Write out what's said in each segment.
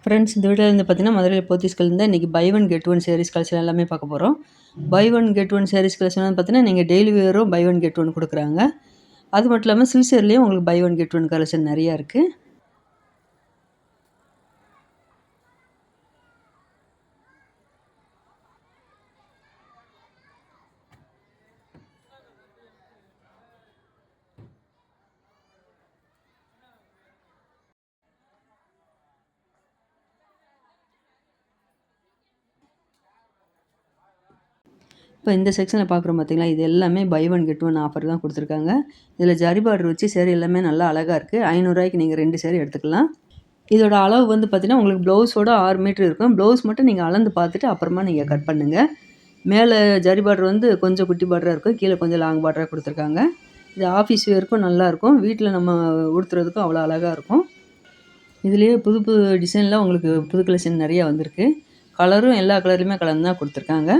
Friends, இந்த வீடியோவில் வந்து பார்த்தீங்கன்னா மதுரையில் போத்தீஸ்கள்லேருந்து இன்றைக்கி buy one get one sarees collection எல்லாமே பார்க்க போகிறோம். Buy one get one sarees collection வந்து பார்த்தீங்கன்னா நீங்கள் டெய்லி வேரும் பை ஒன் கெட் ஒன் கொடுக்குறாங்க. அது மட்டும் இல்லாமல் சில்சர்லேயும் உங்களுக்கு buy one get one collection நிறையா இருக்குது. இப்போ இந்த செக்ஷனில் பார்க்குறோம் பார்த்தீங்களா, இது எல்லாமே buy one get one offer தான் கொடுத்துருக்காங்க. இதில் ஜரி பார்டர் வச்சு சேரீ எல்லாமே நல்லா அழகாக இருக்குது. 500 நீங்கள் 2 சேரீ எடுத்துக்கலாம். இதோட அளவு வந்து பார்த்தீங்கன்னா உங்களுக்கு ப்ளவுஸோட 6 மீட்டர் இருக்கும். ப்ளவுஸ் மட்டும் நீங்கள் அளந்து பார்த்துட்டு அப்புறமா நீங்கள் கட் பண்ணுங்கள். மேலே ஜரி பார்டர் வந்து கொஞ்சம் குட்டி பார்டராக இருக்கும், கீழே கொஞ்சம் லாங் பார்டராக கொடுத்துருக்காங்க. இது ஆஃபீஸ் வேர்க்கும் நல்லாயிருக்கும், வீட்டில் நம்ம உடுத்துறதுக்கும் அவ்வளோ அழகாக இருக்கும். இதுலேயே புது புது டிசைனில் உங்களுக்கு புது கலெக்ஷன் நிறையா வந்திருக்கு. கலரும் எல்லா கலர்லையுமே கலந்து தான் கொடுத்துருக்காங்க.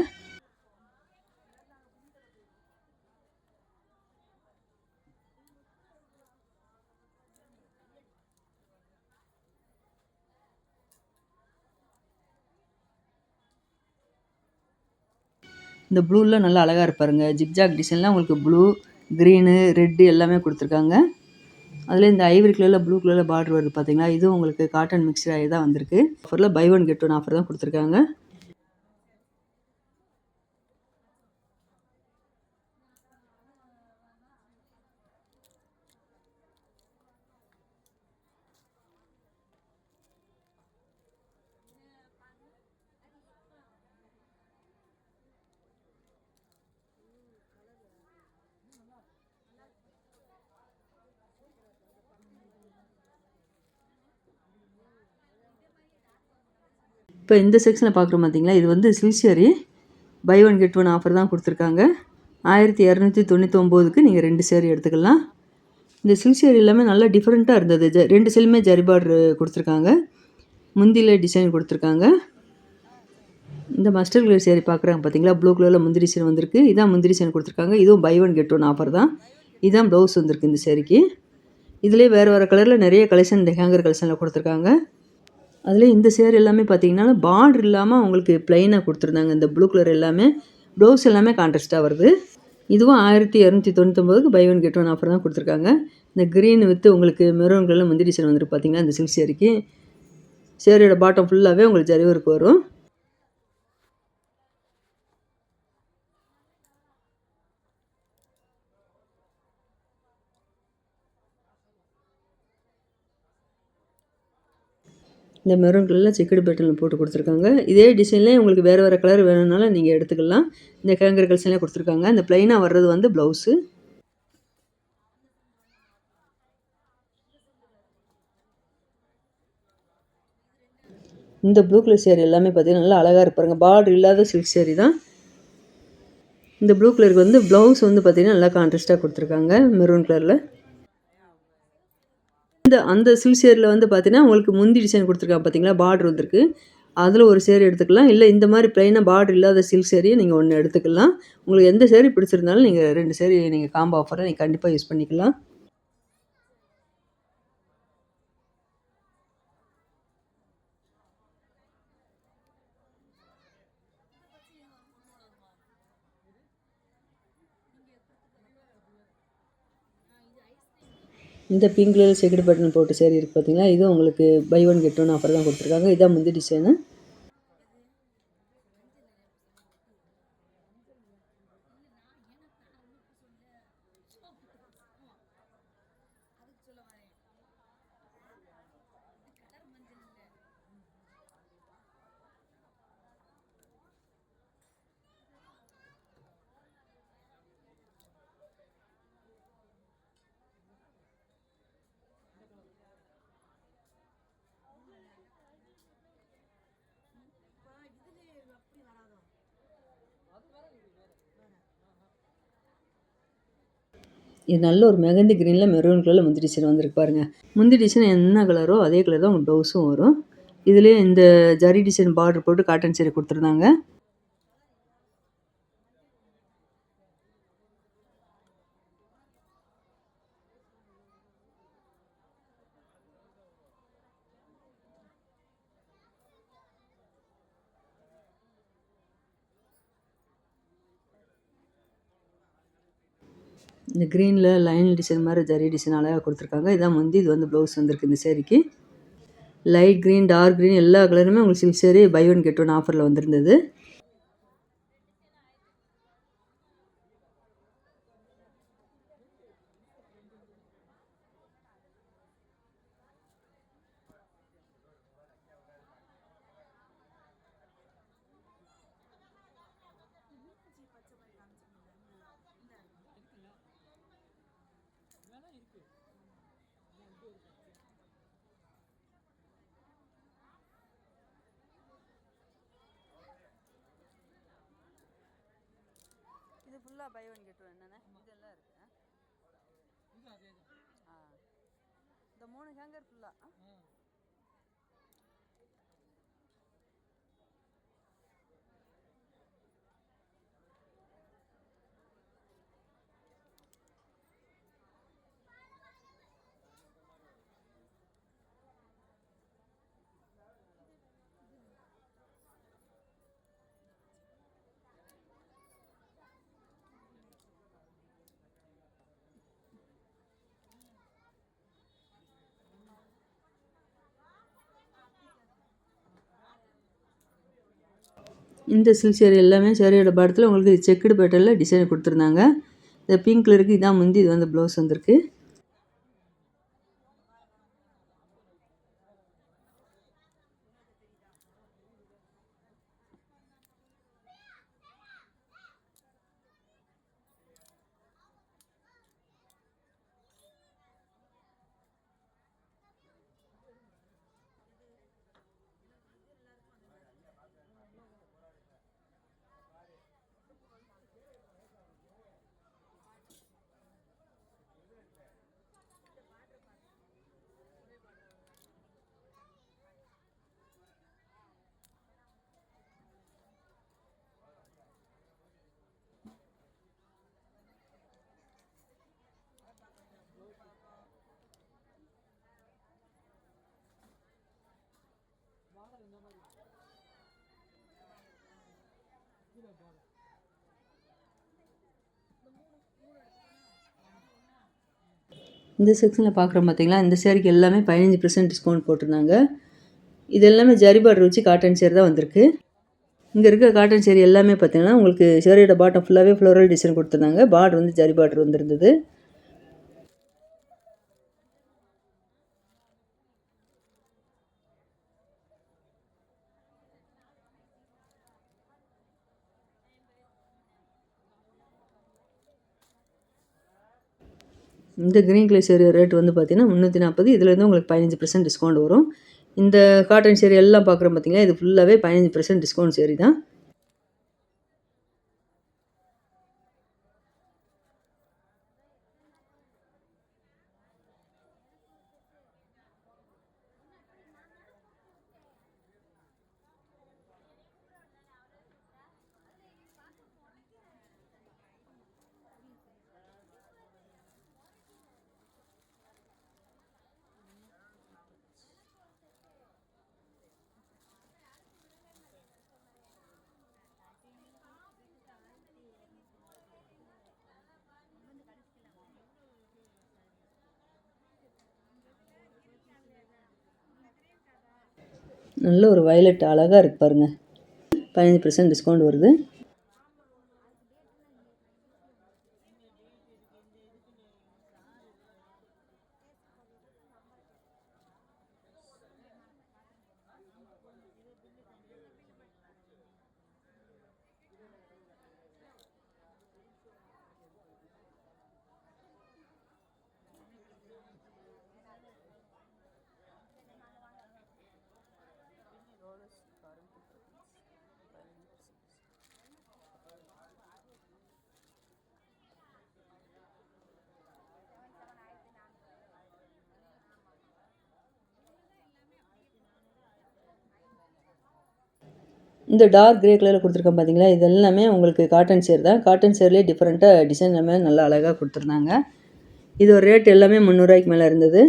இந்த ப்ளூவில் நல்லா அழகாக இருப்பாருங்க. ஜிக்ஜாக் டிசைன்லாம் உங்களுக்கு ப்ளூ, க்ரீனு, ரெட்டு எல்லாமே கொடுத்துருக்காங்க. அதில் இந்த ஐவரி கலரில் ப்ளூ கலரில் பார்டர் வருது பார்த்தீங்களா, இதுவும் உங்களுக்கு காட்டன் மிக்சர் ஆகி தான் வந்திருக்கு. ஆஃபரில் buy one get one offer தான் கொடுத்துருக்காங்க. இப்போ இந்த செக்ஷனில் பார்க்குறோம் பார்த்தீங்களா, இது வந்து silk buy one get one offer தான் கொடுத்துருக்காங்க. 1299க்கு நீங்கள் 2 சேரீ எடுத்துக்கலாம். இந்த சில்க் எல்லாமே நல்லா டிஃப்ரெண்ட்டாக இருந்தது. 2 சைடுமே ஜரி பார்டர் கொடுத்துருக்காங்க. முந்தியில் டிசைன் கொடுத்துருக்காங்க. இந்த மஸ்டர்ட் கலர் சேரீ பார்க்குறாங்க பார்த்தீங்களா, ப்ளூ கலரில் முந்திரி டிசைன் வந்திருக்கு. இதான் முந்திரி டிசைன் கொடுத்துருக்காங்க. இதுவும் buy one get one offer தான். இதுதான் ப்ளவுஸ் வந்திருக்கு இந்த சேரீக்கு. இதிலே வேறு கலரில் நிறைய கலெக்ஷன் இந்த ஹேங்கர் கலெக்ஷனில் கொடுத்துருக்காங்க. அதில் இந்த சேரீ எல்லாமே பார்த்தீங்கன்னா பார்டர் இல்லாமல் உங்களுக்கு ப்ளைனாக கொடுத்துருந்தாங்க. இந்த ப்ளூ கலர் எல்லாமே ப்ளவுஸ் எல்லாமே கான்ட்ராஸ்ட்டாக வருது. இதுவும் 1299க்கு buy one get one offer தான் கொடுத்துருக்காங்க. இந்த க்ரீன் வித்து உங்களுக்கு மெரூன் கலரில் முந்திரி டிசைன் வந்துருக்கு பார்த்தீங்கன்னா இந்த சில்க் சேரீக்கு. சேரீயோட பாட்டம் ஃபுல்லாகவே உங்களுக்கு ஜரி ஒர்க் வரும். இந்த மெரூன் கலரில் செக்குடு பேட்டர்னில் போட்டு கொடுத்துருக்காங்க. இதே டிசைன்லேயே உங்களுக்கு வேறு கலர் வேணும்னாலும் நீங்கள் எடுத்துக்கலாம். இந்த ஹேங்கர் கலெக்ஷன்லேயே கொடுத்துருக்காங்க. இந்த ப்ளைனாக வர்றது வந்து ப்ளவுஸு. இந்த ப்ளூ கலர் சேரீ எல்லாமே பார்த்தீங்கன்னா நல்லா அழகாக இருப்பாருங்க. பார்டர் இல்லாத சில்க் சேரீ தான். இந்த ப்ளூ கலருக்கு வந்து ப்ளவுஸ் வந்து பார்த்தீங்கன்னா நல்லா கான்ட்ராஸ்ட்டாக கொடுத்துருக்காங்க மெரூன் கலரில். அந்த சில்க் சேரில் வந்து பார்த்தீங்கன்னா உங்களுக்கு முந்தி டிசைன் கொடுத்துருக்காங்க பார்த்தீங்களா, பார்டர் வந்திருக்கு. அதில் ஒரு சேரீ எடுத்துக்கலாம். இல்லை இந்த மாதிரி ப்ளைனாக பார்டர் இல்லாத சில்க் சேரீயை நீங்கள் ஒன்று எடுத்துக்கலாம். உங்களுக்கு எந்த சேரீ பிடிச்சிருந்தாலும் நீங்கள் 2 சேரீ நீங்கள் காம்போ ஆஃபரை நீங்கள் கண்டிப்பாக யூஸ் பண்ணிக்கலாம். இந்த பிங்க் கலர் செக்குடு பட்டன் போட்டு சேரீ இருக்குது பார்த்தீங்களா, இதுவும் உங்களுக்கு buy one get one offer தான் கொடுத்துருக்காங்க. இதான் முந்தி டிசைனு. இது நல்ல ஒரு மெகந்தி க்ரீனில் மெரூன் கலரில் முந்தி டிசைன் வந்திருக்கு பாருங்கள். முந்தி டிசைன் என்ன கலரோ அதே கலர் தான் உங்கள் ப்ளவுஸும் வரும். இதுலேயே இந்த ஜரி டிசைன் பார்டர் போட்டு காட்டன் சேரீ கொடுத்துருந்தாங்க. இந்த க்ரீனில் லைன் டிசைன் மாதிரி ஜரி டிசைன் அழகாக கொடுத்துருக்காங்க. இதான் முந்தி, இது வந்து ப்ளவுஸ் வந்திருக்கு இந்த சேரீக்கு. லைட் க்ரீன், டார்க் க்ரீன் எல்லா கலருமே உங்களுக்கு silk sari buy one get one ஆஃபரில் வந்திருந்தது. இது ஃபுல்லாக பை ஒன் கெட் ஒன் என்னென்ன இதெல்லாம் இருக்கு. இந்த 3 ஹேங்கர் ஃபுல்லாக இந்த சில்க் சேரீ எல்லாமே சேரீயோட படத்தில் உங்களுக்கு செக்குடு பேட்டர்னில் டிசைன் கொடுத்துருந்தாங்க. இந்த பிங்க் கலருக்கு இதான் முந்தி, இது வந்து ப்ளவுஸ் வந்திருக்கு. இந்த செக்ஷனில் பார்க்குறோம் பார்த்தீங்களா, இந்த சேரீக்கு எல்லாமே 15% டிஸ்கவுண்ட் போட்டிருந்தாங்க. இது எல்லாமே ஜரி பார்டர் வச்சு காட்டன் சேரீ தான் வந்திருக்கு. இங்கே இருக்க காட்டன் சேரீ எல்லாமே பார்த்தீங்கன்னா உங்களுக்கு சேரீயோட பாட்டம் ஃபுல்லாகவே ஃப்ளோரல் டிசைன் கொடுத்துருந்தாங்க. பார்டர் வந்து ஜரி பார்டர் வந்துருந்தது. இந்த க்ரீன் கலர் சேரீ ரேட் வந்து பார்த்தீங்கன்னா 340. இதுலேருந்து உங்களுக்கு 15% டிஸ்கவுண்ட் வரும். இந்த காட்டன் சேரீ எல்லாம் பார்க்குறோம் பார்த்தீங்களா, இது ஃபுல்லாகவே 15% டிஸ்கவுண்ட் சேரீ தான். நல்ல ஒரு வயலட் அழகாக இருக்கு பாருங்கள். 15% டிஸ்கவுண்ட் வருது. இந்த டார்க் கிரே கலரில் கொடுத்துருக்கேன் பார்த்தீங்களா, இது எல்லாமே உங்களுக்கு காட்டன் சேர் தான். காட்டன் சேர்லேயே டிஃப்ரெண்ட்டாக டிசைன் எல்லாமே நல்லா அழகாக கொடுத்துருந்தாங்க. இது ஒரு ரேட் எல்லாமே 300 மேலே இருந்தது.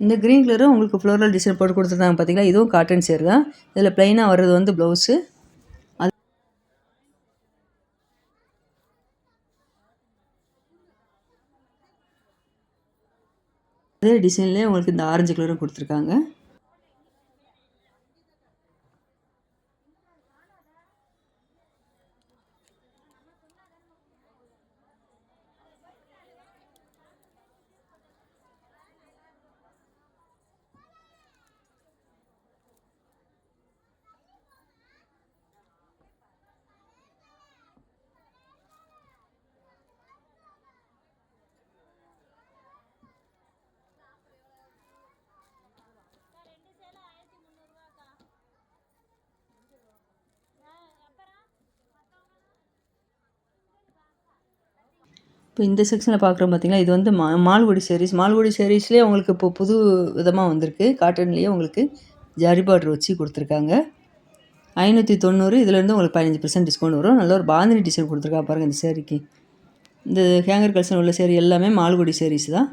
இந்த க்ரீன் கலரும் உங்களுக்கு ஃப்ளோரல் டிசைன் போட்டு கொடுத்துருந்தாங்க பார்த்தீங்களா, இதுவும் காட்டன் சேர் தான். இதில் ப்ளைனாக வர்றது வந்து ப்ளவுஸு. அதே டிசைன்லேயே உங்களுக்கு இந்த ஆரஞ்சு கலரும் கொடுத்துருக்காங்க. இப்போ இந்த செக்ஷனில் பார்க்குறோம் பார்த்தீங்களா, இது வந்து மால்குடி சாரீஸ். மால்குடி சாரீஸ்லேயே உங்களுக்கு இப்போ புது விதமாக வந்திருக்கு. காட்டன்லேயே உங்களுக்கு ஜரி பார்டர் வச்சு கொடுத்துருக்காங்க. 590. இதுலேருந்து உங்களுக்கு 15% டிஸ்கவுண்ட் வரும். நல்ல ஒரு பாந்தினி டிசைன் கொடுத்துருக்கா பாருங்கள் இந்த சேரீக்கு. இந்த ஹேங்கர் கலெக்ஷன் உள்ள சேரீ எல்லாமே மால்குடி சாரீஸ் தான்.